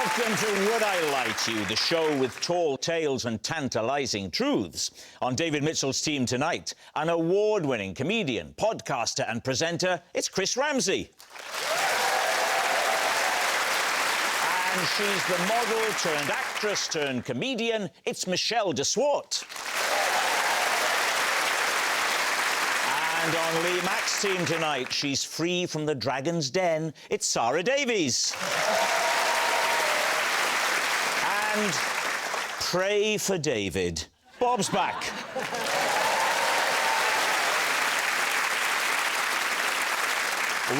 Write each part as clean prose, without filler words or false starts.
Welcome to Would I Lie to You, the show with tall tales and tantalising truths. On David Mitchell's team tonight, an award-winning comedian, podcaster and presenter, it's Chris Ramsey. And she's the model turned actress turned comedian, it's Michelle de Swarte. And on Lee Mack's team tonight, she's free from the dragon's den, it's Sara Davies. And pray for David. Bob's back.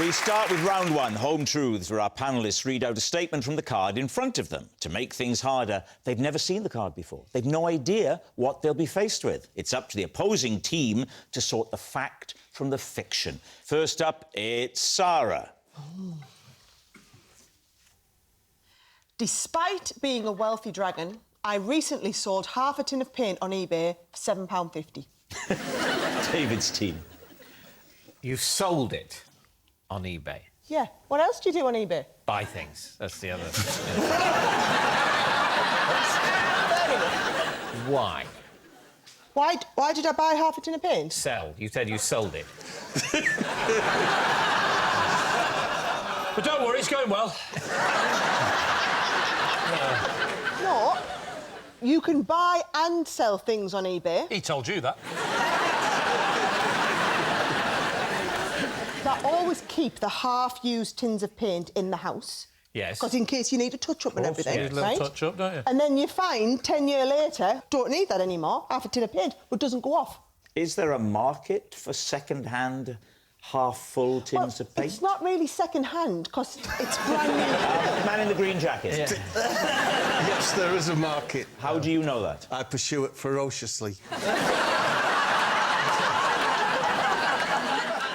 We start with round one, Home Truths, where our panellists read out a statement from the card in front of them. To make things harder, they've never seen the card before. They've no idea what they'll be faced with. It's up to the opposing team to sort the fact from the fiction. First up, it's Sara. Despite being a wealthy dragon, I recently sold half a tin of paint on eBay for £7.50. David's team. You sold it on eBay? Yeah. What else do you do on eBay? Buy things. That's the other... Why? Why did I buy half a tin of paint? Sell. You said you sold it. But don't worry, it's going well. No. You can buy and sell things on eBay. He told you that. But always keep the half-used tins of paint in the house. Yes. Because in case you need a touch-up and everything, You need a little touch-up, don't you? And then you find 10 years later, don't need that anymore, half a tin of paint, but doesn't go off. Is there a market for second-hand, half-full tins of paint? It's not really second-hand, because it's brand new. Man in the green jacket. Yeah. Yes, there is a market. How do you know that? I pursue it ferociously.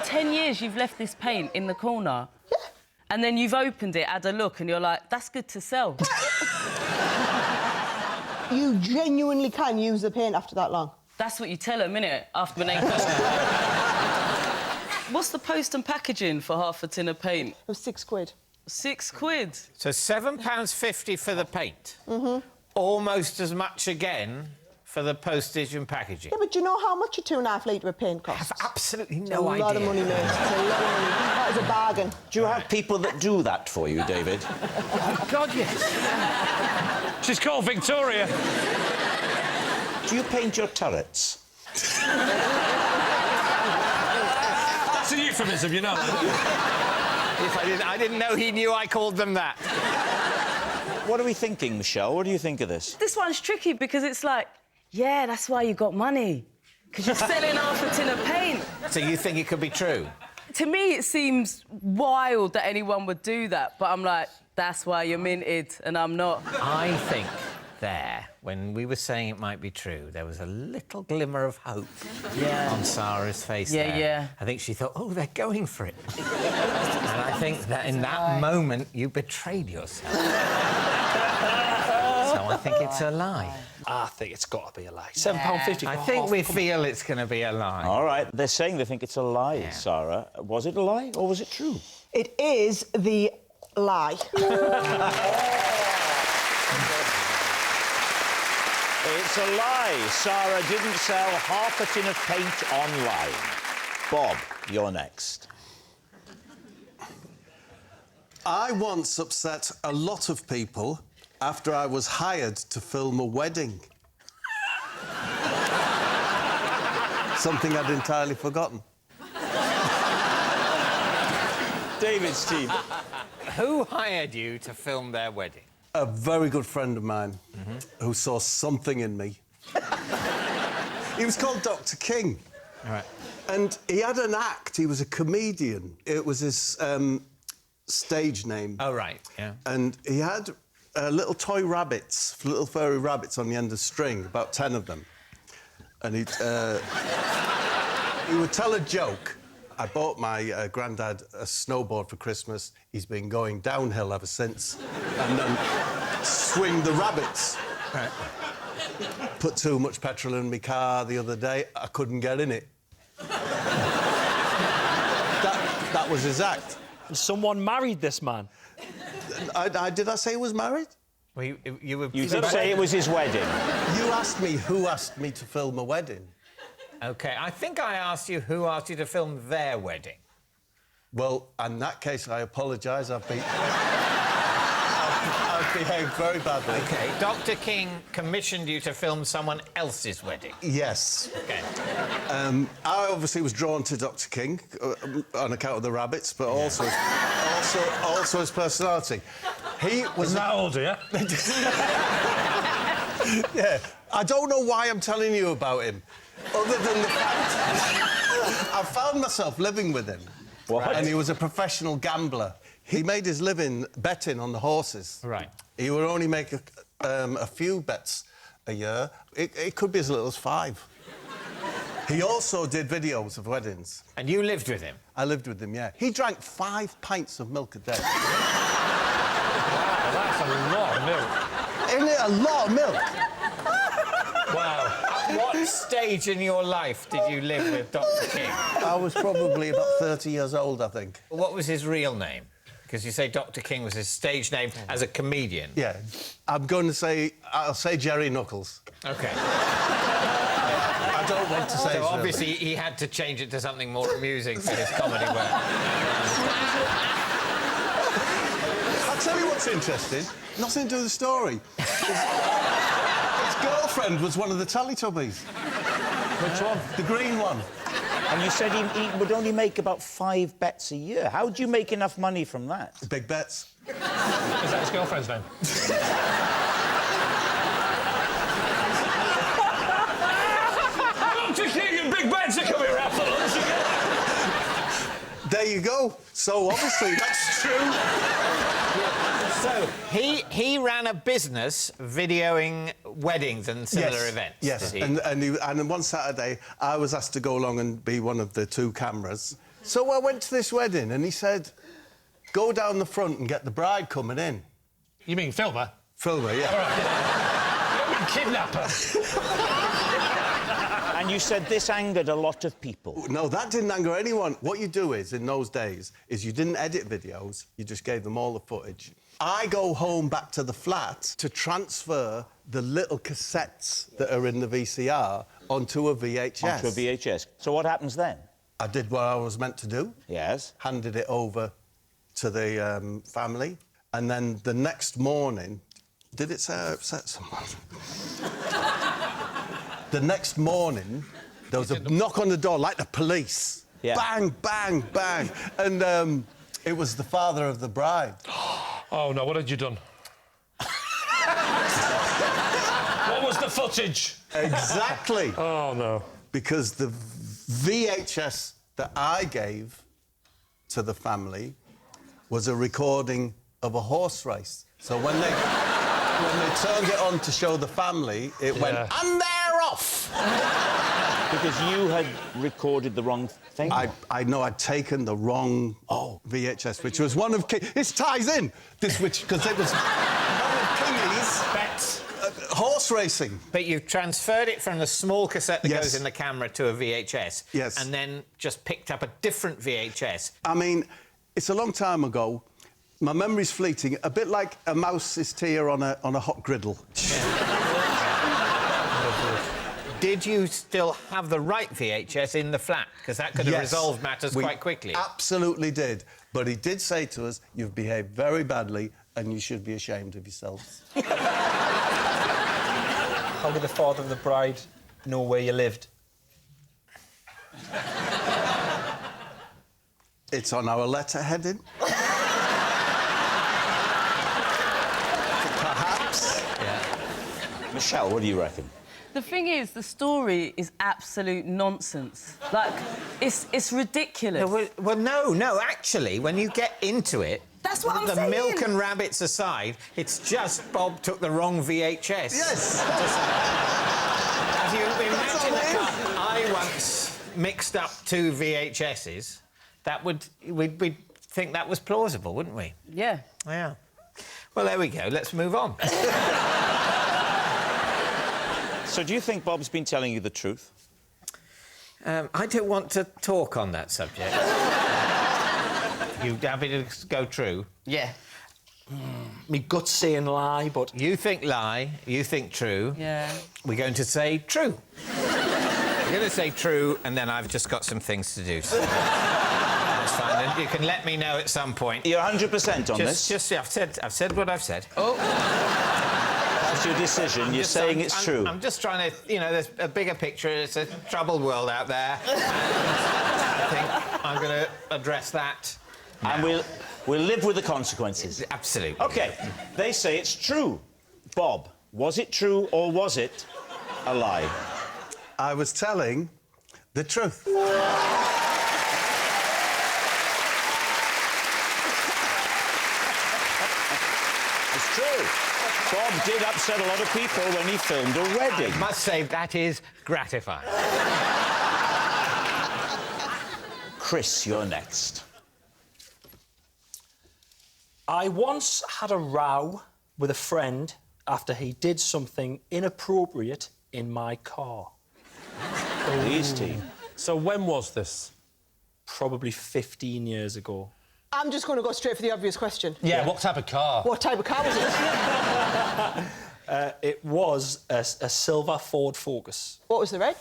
10 years you've left this paint in the corner. Yeah. And then you've opened it, had a look, and you're like, that's good to sell. You genuinely can use the paint after that long. That's what you tell them, innit? After the name. What's the post and packaging for half a tin of paint? It was £6. £6. So £7.50 for the paint. Almost as much again for the postage and packaging. Yeah, but do you know how much a 2.5 litre of paint I costs? have absolutely It's no idea. a lot of money, mate. It's a lot of money. That is a bargain. Do you have people that do that for you, David? God, yes. She's called Victoria. Do you paint your turrets? That's a euphemism, you know. If I didn't know he knew I called them that. What are we thinking, Michelle? What do you think of this? This one's tricky because it's like, yeah, that's why you got money. Because you're selling half a tin of paint. So you think it could be true? To me, it seems wild that anyone would do that, but I'm like, that's why you're minted and I'm not. I think there, when we were saying it might be true, there was a little glimmer of hope on Sarah's face there. Yeah. I think she thought, oh, they're going for it. And I think that in that moment, you betrayed yourself. So I think it's a lie. I think it's got to be a lie. £7.50. I think we feel it's going to be a lie. All right, they're saying they think it's a lie, Yeah. Sara. Was it a lie or was it true? It is the lie. It's a lie. Sara didn't sell half a tin of paint online. Bob, you're next. I once upset a lot of people after I was hired to film a wedding. Something I'd entirely forgotten. David's team. Who hired you to film their wedding? A very good friend of mine who saw something in me. He was called Dr. King. All right. And he had an act. He was a comedian. It was his stage name. Oh, right, yeah. And he had little toy rabbits, little furry rabbits on the end of string, about 10 of them. And he would tell a joke. I bought my granddad a snowboard for Christmas. He's been going downhill ever since. And then swing the rabbits. Right. Put too much petrol in my car the other day. I couldn't get in it. That was his act. Someone married this man. Did I say he was married? Well, you were... You did say it was his wedding. You asked me who asked me to film a wedding. OK, I think I asked you who asked you to film their wedding. Well, in that case, I apologise. I've behaved very badly. OK, Dr King commissioned you to film someone else's wedding. Yes. OK. I obviously was drawn to Dr King on account of the rabbits, but also his personality. He was... That old, yeah? Yeah. I don't know why I'm telling you about him, other than the fact I found myself living with him. What? And he was a professional gambler. He made his living betting on the horses. Right. He would only make a few bets a year. It could be as little as 5. He also did videos of weddings. And you lived with him? I lived with him, yeah. He drank 5 pints of milk a day. Wow, that's a lot of milk. Isn't it a lot of milk? Wow. At what stage in your life did you live with Dr King? I was probably about 30 years old, I think. What was his real name? Because you say Dr King was his stage name as a comedian. Yeah. I'm going to say... I'll say Jerry Knuckles. OK. I don't want to say... So obviously he had to change it to something more amusing for his comedy work. I'll tell you what's interesting. Nothing to do with the story. His girlfriend was one of the Teletubbies. Which one? The green one. And you said he would only make about 5 bets a year. How do you make enough money from that? Big bets. Is that his girlfriend's name? Dr King and Big Bets are coming around for lunch again. There you go. So, obviously, that's true. So he ran a business videoing weddings and similar events. Yes, did he? and one Saturday, I was asked to go along and be one of the 2 cameras. So I went to this wedding, and he said, go down the front and get the bride coming in. You mean filmer? Filmer, yeah. All right. You mean kidnapper? And you said this angered a lot of people. No, that didn't anger anyone. What you do is, in those days, is you didn't edit videos, you just gave them all the footage. I go home back to the flat to transfer the little cassettes that are in the VCR onto a VHS. Onto a VHS. So what happens then? I did what I was meant to do. Yes. Handed it over to the family. And then the next morning... Did it say I upset someone? The next morning, there was a knock on the door, like the police. Yeah. Bang, bang, bang. And it was the father of the bride. Oh, no, what had you done? What was the footage? Exactly. Oh, no. Because the VHS that I gave to the family was a recording of a horse race. So when they turned it on to show the family, it went, and they're off! Because you had recorded the wrong thing? I know I'd taken the wrong VHS, which was one of This ties in! Because it was one of Kingy's... Bets. horse racing. But you've transferred it from the small cassette that Yes. goes in the camera to a VHS. Yes. And then just picked up a different VHS. I mean, it's a long time ago. My memory's fleeting, a bit like a mouse's tear on a hot griddle. Did you still have the right VHS in the flat? Because that could have Yes. resolved matters We quite quickly. Absolutely did. But he did say to us, you've behaved very badly and you should be ashamed of yourselves. How did the father of the bride know where you lived? It's on our letterheading. Perhaps. Michelle, what do you reckon? The thing is, the story is absolute nonsense. Like, it's ridiculous. No, actually, when you get into it... That's what I'm the saying. milk and rabbits aside, it's just Bob took the wrong VHS. Yes! If you imagine I once mixed up 2 VHSs, we'd think that was plausible, wouldn't we? Yeah. Yeah. Well, there we go. Let's move on. So do you think Bob's been telling you the truth? I don't want to talk on that subject. You happy to go true? Yeah. Me gut's saying lie, but... You think lie, you think true. Yeah. We're going to say true. We're going to say true, and then I've just got some things to do. So that's fine. And you can let me know at some point. You're 100% on this? Just, I've said what I've said. Oh. That's your decision. You're saying it's true. I'm just trying to, you know, there's a bigger picture. It's a troubled world out there. I think I'm going to address that. And we'll live with the consequences. Absolutely. OK, they say it's true. Bob, was it true or was it a lie? I was telling the truth. It's true. Bob did upset a lot of people when he filmed a wedding. I must say, that is gratifying. Chris, you're next. I once had a row with a friend after he did something inappropriate in my car. Please, team. So when was this? Probably 15 years ago. I'm just going to go straight for the obvious question. Yeah, what type of car? What type of car was it? It was a silver Ford Focus. What was the reg?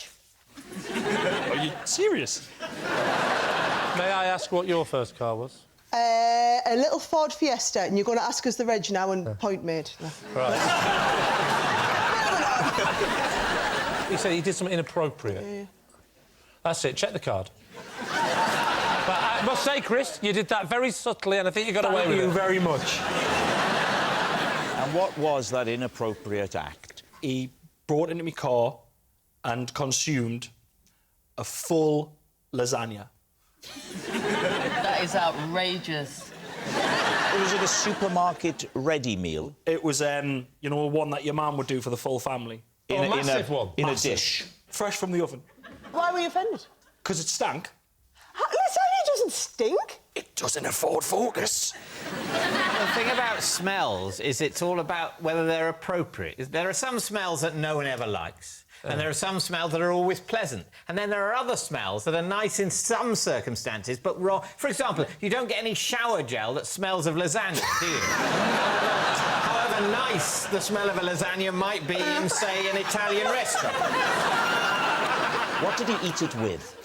Are you serious? May I ask what your first car was? A little Ford Fiesta, and you're going to ask us the reg now and point made. No. Right. You said he did something inappropriate. Yeah. That's it. Check the card. But I must say, Chris, you did that very subtly, and I think you got away with it. Thank you very much. And what was that inappropriate act? He brought into my car and consumed a full lasagna. That is outrageous. Was it a supermarket ready meal? It was, you know, one that your mum would do for the full family. A massive one. In Massive. a dish. Fresh from the oven. Why were you offended? Because it stank. Lasagna doesn't stink. It doesn't a Ford Focus. The thing about smells is it's all about whether they're appropriate. There are some smells that no one ever likes, and there are some smells that are always pleasant. And then there are other smells that are nice in some circumstances, but wrong. For example, you don't get any shower gel that smells of lasagna, do you? However nice the smell of a lasagna might be in, say, an Italian restaurant. What did he eat it with?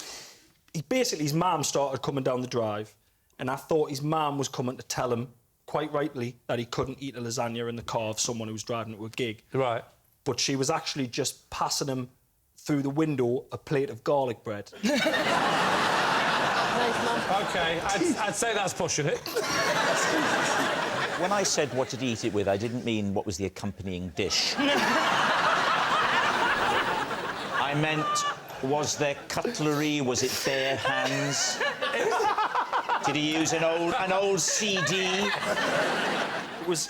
Basically, his mum started coming down the drive, and I thought his mum was coming to tell him, quite rightly, that he couldn't eat a lasagna in the car of someone who was driving to a gig. Right. But she was actually just passing him through the window a plate of garlic bread. Nice, man. OK, I'd say that's pushing it. When I said what did he eat it with, I didn't mean what was the accompanying dish. I meant, was there cutlery? Was it bare hands? Did he use an old CD?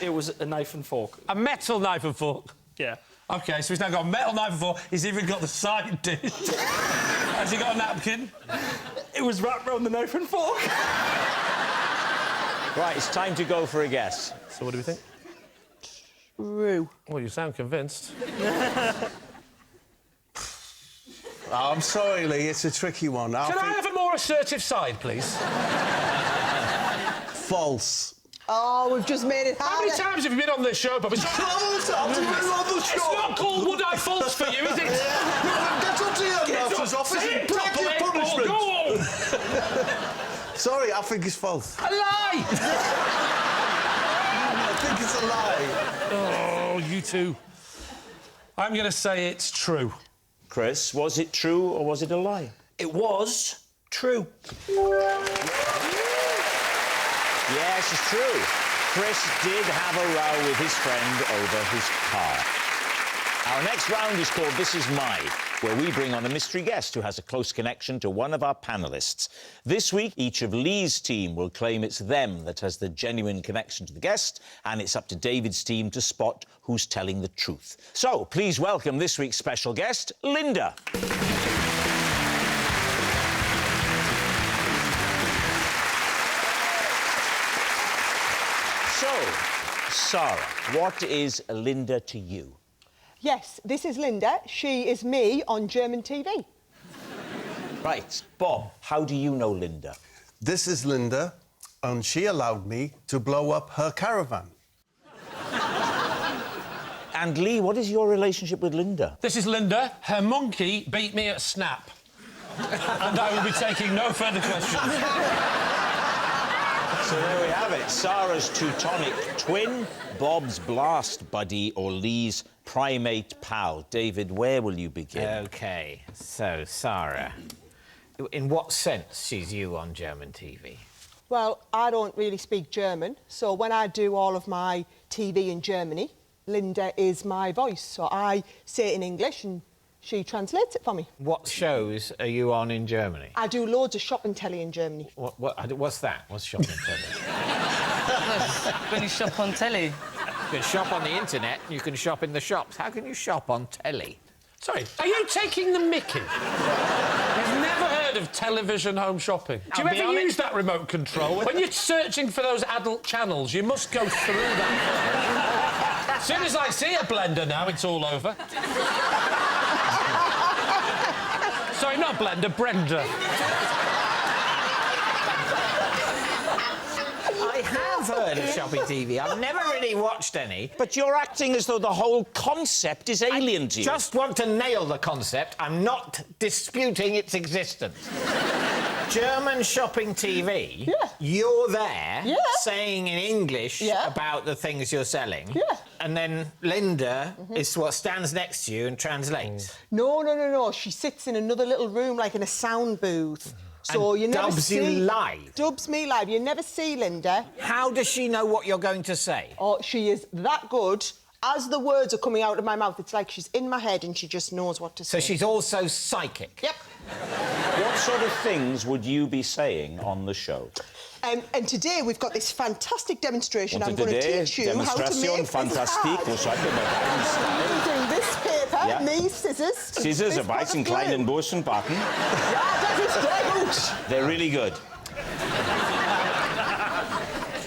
It was a knife and fork. A metal knife and fork? Yeah. OK, so he's now got a metal knife and fork. He's even got the side dish. Has he got a napkin? It was wrapped around the knife and fork. Right, it's time to go for a guess. So what do we think? True. Well, you sound convinced. Oh, I'm sorry, Lee, it's a tricky one. Can I have a more assertive side, please? False. Oh, we've just made it How harder. many times have you been on this show, Bob? It's not called Would I False for you, is it? Get up to your nurse's office and take your punishment. Go on! Sorry, I think it's false. A lie! I think it's a lie. Oh, you two. I'm going to say it's true. Chris, was it true or was it a lie? It was true. Yes, it's true. Chris did have a row with his friend over his car. Our next round is called This Is My, where we bring on a mystery guest who has a close connection to one of our panellists. This week, each of Lee's team will claim it's them that has the genuine connection to the guest, and it's up to David's team to spot who's telling the truth. So, please welcome this week's special guest, Linda. So, Sara, what is Linda to you? Yes, this is Linda. She is me on German TV. Right. Bob, how do you know Linda? This is Linda, and she allowed me to blow up her caravan. And Lee, what is your relationship with Linda? This is Linda. Her monkey beat me at Snap. And I will be taking no further questions. So there we have it. Sara's Teutonic twin, Bob's blast buddy, or Lee's primate pal. David, where will you begin? OK, so, Sara, in what sense she's you on German TV? Well, I don't really speak German, so when I do all of my TV in Germany, Linda is my voice. So I say it in English and she translates it for me. What shows are you on in Germany? I do loads of shopping telly in Germany. What's that? What's shopping telly? When you shop on telly. You can shop on the internet, you can shop in the shops. How can you shop on telly? Sorry, are you taking the mickey? You've never heard of television home shopping? Do you ever use that remote control? When you're searching for those adult channels, you must go through that. As soon as I see a blender now, it's all over. Sorry, not blender, Brenda. I have heard of shopping TV. I've never really watched any. But you're acting as though the whole concept is alien to you. Just want to nail the concept. I'm not disputing its existence. German shopping TV. Yeah. You're there Yeah. saying in English Yeah. about the things you're selling. Yeah. And then Linda is what stands next to you and translates. No. She sits in another little room, like in a sound booth. So And you never dubs see... you live? Dubs me live. You never see Linda. How does she know what you're going to say? Oh, she is that good. As the words are coming out of my mouth, it's like she's in my head and she just knows what to say. So she's also psychic? Yep. What sort of things would you be saying on the show? And today we've got this fantastic demonstration. Und I'm going to today, teach you how to Demonstration make fantastique. this Was sagt ihr bei Using this paper, Ja. me, scissors... Scissors, this a weißen pot of kleinen glue. Burschenbacken. Ja, das ist sehr gut. They're really good.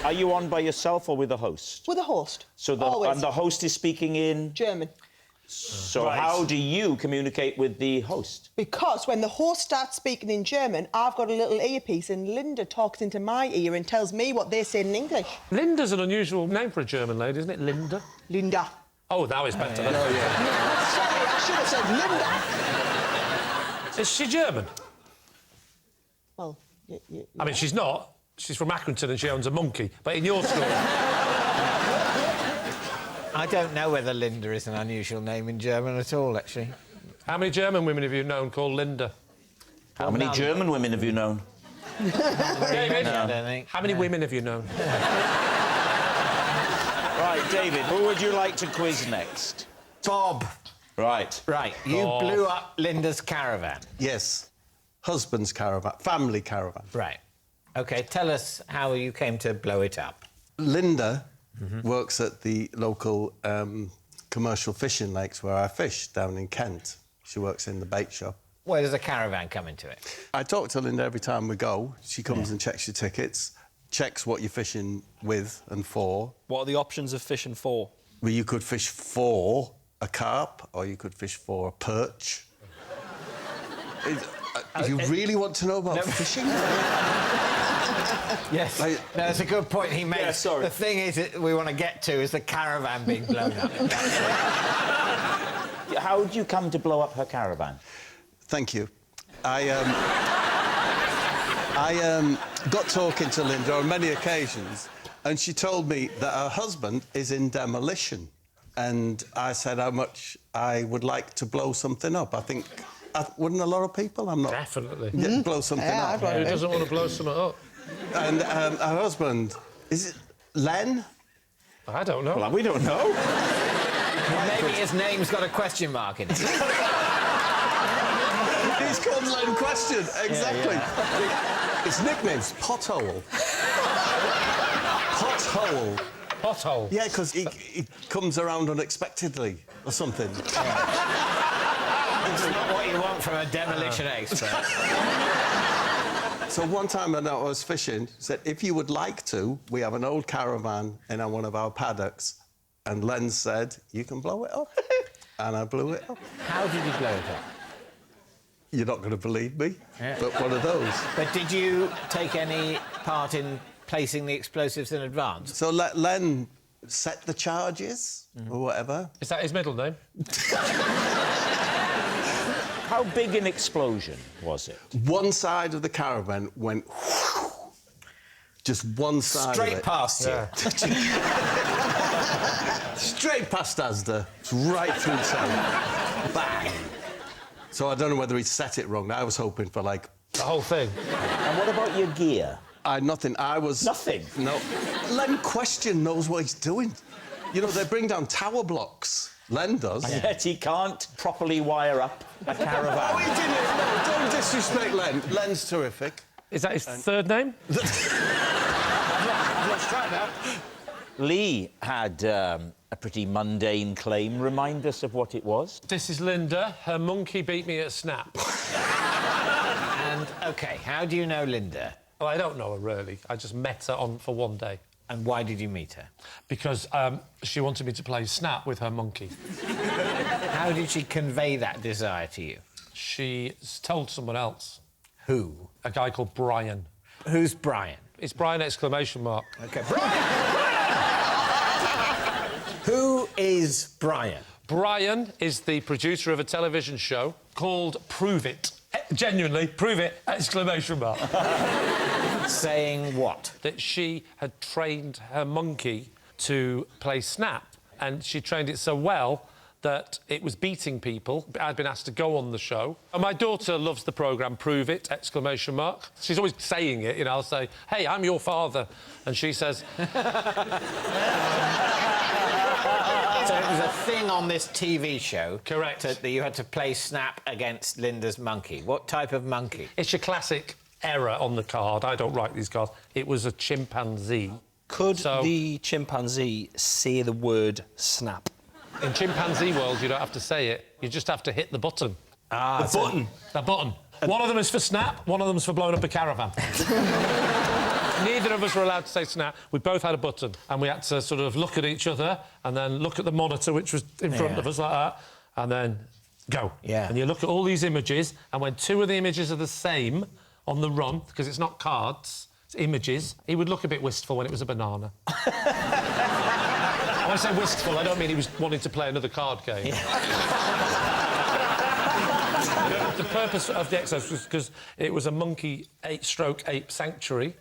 Are you on by yourself or with a host? With a host. So Always. the host is speaking in... German. So Right. how do you communicate with the host? Because when the host starts speaking in German, I've got a little earpiece and Linda talks into my ear and tells me what they say in English. Linda's an unusual name for a German lady, isn't it? Linda? Linda. Oh, that was better. Sorry, I should have said Linda. Is she German? Well, I mean, she's not. She's from Accrington and she owns a monkey. But in your story... I don't know whether Linda is an unusual name in German at all, actually. How many German women have you known called Linda? How many none. German women have you known? David? I don't think. How many women have you known? Right, David, who would you like to quiz next? Bob. Right. Right, you Oh. blew up Linda's caravan. Yes. Husband's caravan. Family caravan. Right. OK, tell us how you came to blow it up. Linda works at the local commercial fishing lakes where I fish down in Kent. She works in the bait shop. Where does a caravan come into it? I talk to Linda every time we go. She comes and checks your tickets, checks what you're fishing with and for. What are the options of fishing for? Well, you could fish for a carp or you could fish for a perch. You really want to know about fishing? Yes. Like- No, that's a good point he made. Yeah, sorry. The thing is that we want to get to is the caravan being blown up. How did you come to blow up her caravan? Thank you. I got talking to Linda on many occasions, and she told me that her husband is in demolition. And I said how much I would like to blow something up. I think, wouldn't a lot of people? I'm not... Definitely. Yeah, blow something Yeah, up. I'd like Who doesn't want to blow something up? And her husband, is it Len? I don't know. Well, we don't know. Maybe his name's got a question mark in it. He's called Len Question, exactly. His nickname's Pothole. Pothole. Pothole. Yeah, because he comes around unexpectedly or something. It's not what you want from a demolition expert. So one time when I was fishing, he said, if you would like to, we have an old caravan in one of our paddocks. And Len said, you can blow it up. And I blew it up. How did you blow it up? You're not going to believe me, Yeah. but one of those. But did you take any part in placing the explosives in advance? So Len set the charges or whatever. Is that his middle name? How big an explosion was it? One side of the caravan went... Just one side of Straight it. past you. Straight past Asda, right through the centre. Bang! So I don't know whether he set it wrong. I was hoping for, like... The whole thing. And what about your gear? Nothing. I was... Nothing? No. Len Question knows what he's doing. You know, they bring down tower blocks. Len does. And yet he can't properly wire up a caravan. Oh, he didn't. No, don't disrespect Len. Len's terrific. Is that his third name? I've lost track now. Lee had a pretty mundane claim. Remind us of what it was. This is Linda. Her monkey beat me at Snap. And, OK, how do you know Linda? Well, I don't know her, really. I just met her for one day. And why did you meet her? Because she wanted me to play Snap with her monkey. How did she convey that desire to you? She told someone else. Who? A guy called Brian. Who's Brian? It's Brian exclamation mark. OK, Brian! Who is Brian? Brian is the producer of a television show called Prove It. Genuinely, prove it! Exclamation mark. Saying what? That she had trained her monkey to play Snap, and she trained it so well that it was beating people. I'd been asked to go on the show. And my daughter loves the programme Prove It! Exclamation mark. She's always saying it, you know. I'll say, hey, I'm your father. And she says... So it was a thing on this TV show... Correct. That you had to play Snap against Linda's monkey. What type of monkey? It's your classic error on the card. I don't write these cards. It was a chimpanzee. Could the chimpanzee say the word snap? In chimpanzee world, you don't have to say it. You just have to hit the button. Ah, The button. The button. One of them is for Snap, one of them is for blowing up a caravan. Neither of us were allowed to say Snap. We both had a button, and we had to sort of look at each other and then look at the monitor, which was in front of us like that, and then go. Yeah. And you look at all these images, and when two of the images are the same on the run, because it's not cards, it's images, he would look a bit wistful when it was a banana. When I say wistful, I don't mean he was wanting to play another card game. Yeah. The purpose of the exercise was because it was a monkey ape sanctuary,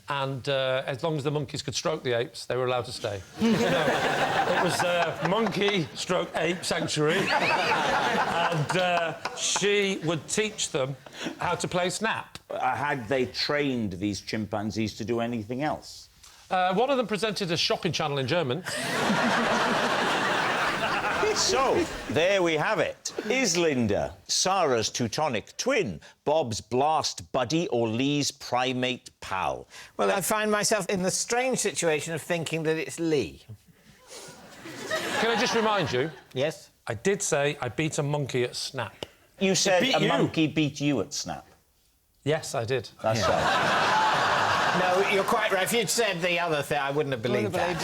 and as long as the monkeys could stroke the apes, they were allowed to stay. It was monkey stroke ape sanctuary, and she would teach them how to play Snap. Had they trained these chimpanzees to do anything else? One of them presented a shopping channel in German. So, there we have it. Is Linda Sara's Teutonic twin, Bob's blast buddy, or Lee's primate pal? Well, I find myself in the strange situation of thinking that it's Lee. Can I just remind you? Yes? I did say I beat a monkey at Snap. You said beat a you. monkey beat you at Snap. Yes, I did. That's right. No, you're quite right. If you'd said the other thing, I wouldn't have believed that.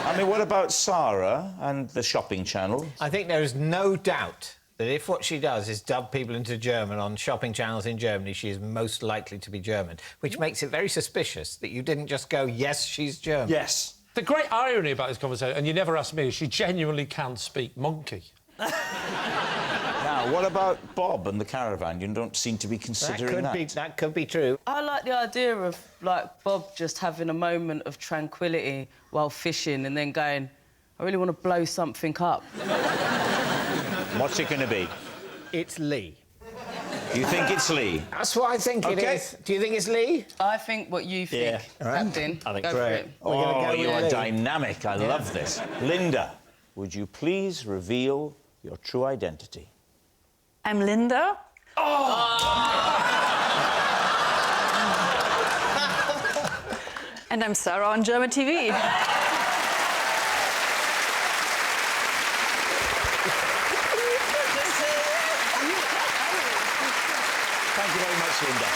I mean, what about Sara and the shopping channel? I think there is no doubt that if what she does is dub people into German on shopping channels in Germany, she is most likely to be German, which makes it very suspicious that you didn't just go, yes, she's German. Yes. The great irony about this conversation, and you never asked me, is she genuinely can speak monkey. Now, what about Bob and the caravan? You don't seem to be considering that. That could be true. I like the idea of, like, Bob just having a moment of tranquility while fishing and then going, I really want to blow something up. What's it going to be? It's Lee. You think it's Lee? That's what I think it is. Do you think it's Lee? I think what you think, Captain. I think Go so. for it. We're gonna go You with are Lee. dynamic. I love this. Linda, would you please reveal your true identity? I'm Linda. And I'm Sara on German TV. Thank you very much, Linda.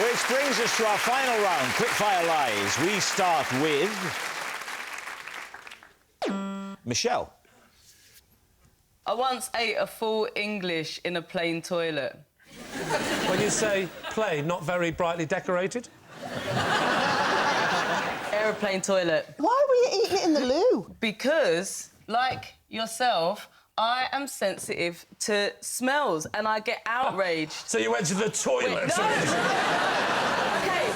Which brings us to our final round, Quickfire Lies. We start with... Michelle. I once ate a full English in a plain toilet. When you say plain, not very brightly decorated? Aeroplane toilet. Why were you eating it in the loo? Because, like yourself, I am sensitive to smells and I get outraged. So you went to the toilet? Wait, no. OK,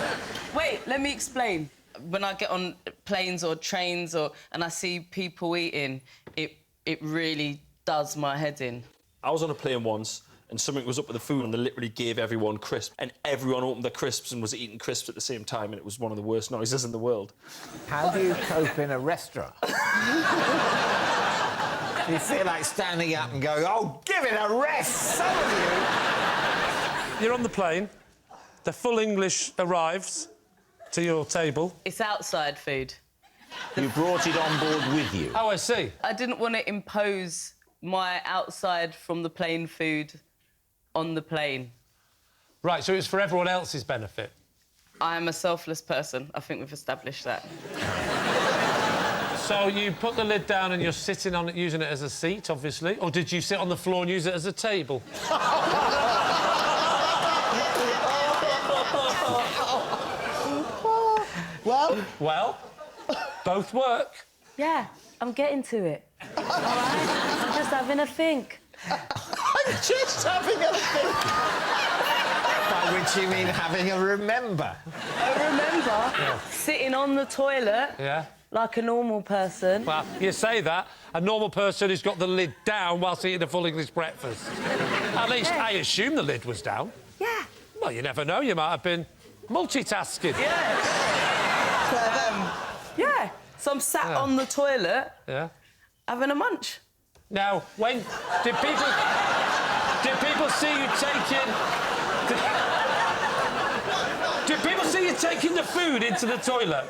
wait, let me explain. When I get on planes or trains and I see people eating, it really does my head in. I was on a plane once and something was up with the food and they literally gave everyone crisps and everyone opened their crisps and was eating crisps at the same time and it was one of the worst noises in the world. How do you cope in a restaurant? Do you feel like standing up and going, oh, give it a rest, some of you? You're on the plane. The full English arrives to your table. It's outside food. You brought it on board with you. Oh, I see. I didn't want to impose my outside from the plane food on the plane. Right, so it's for everyone else's benefit. I am a selfless person. I think we've established that. So you put the lid down and you're sitting on it, using it as a seat, obviously? Or did you sit on the floor and use it as a table? Well, both work. Yeah, I'm getting to it. All right? I'm just having a think. I'm just having a think. By which you mean having a remember. I remember sitting on the toilet like a normal person. Well, you say that. A normal person who's got the lid down whilst eating a full English breakfast. At least I assume the lid was down. Yeah. Well, you never know. You might have been multitasking. Yeah. Yeah. So I'm sat on the toilet having a munch. Now, when... Did people see you taking... Did people see you taking the food into the toilet?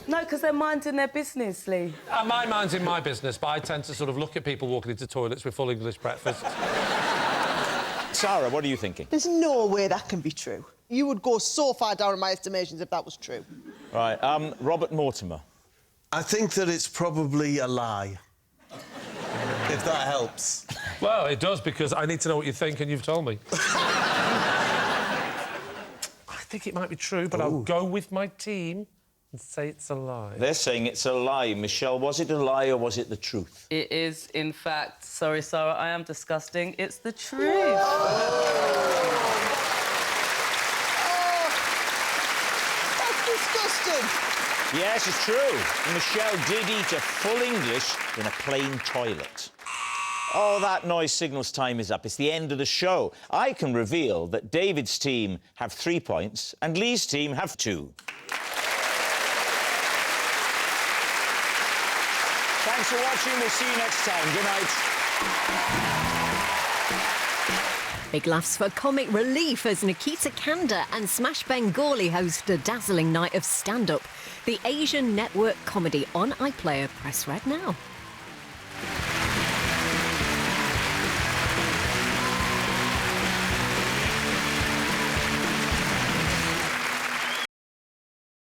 No, because they're minding their business, Lee. My mind's in my business, but I tend to sort of look at people walking into toilets with full English breakfast. Sarah, what are you thinking? There's no way that can be true. You would go so far down in my estimations if that was true. Right, Robert Mortimer. I think that it's probably a lie. If that helps. Well, it does, because I need to know what you think, and you've told me. I think it might be true, but I'll go with my team and say it's a lie. They're saying it's a lie. Michelle, was it a lie or was it the truth? It is, in fact, sorry, Sara, I am disgusting. It's the truth. That's disgusting. Yes, it's true. Michelle did eat a full English in a plain toilet. Oh, that noise signals time is up. It's the end of the show. I can reveal that David's team have 3 points and Lee's team have 2. Thanks for watching. We'll see you next time. Good night. Big laughs for comic relief as Nikita Kanda and Smash Bengali host a dazzling night of stand-up. The Asian Network comedy on iPlayer. Press red now.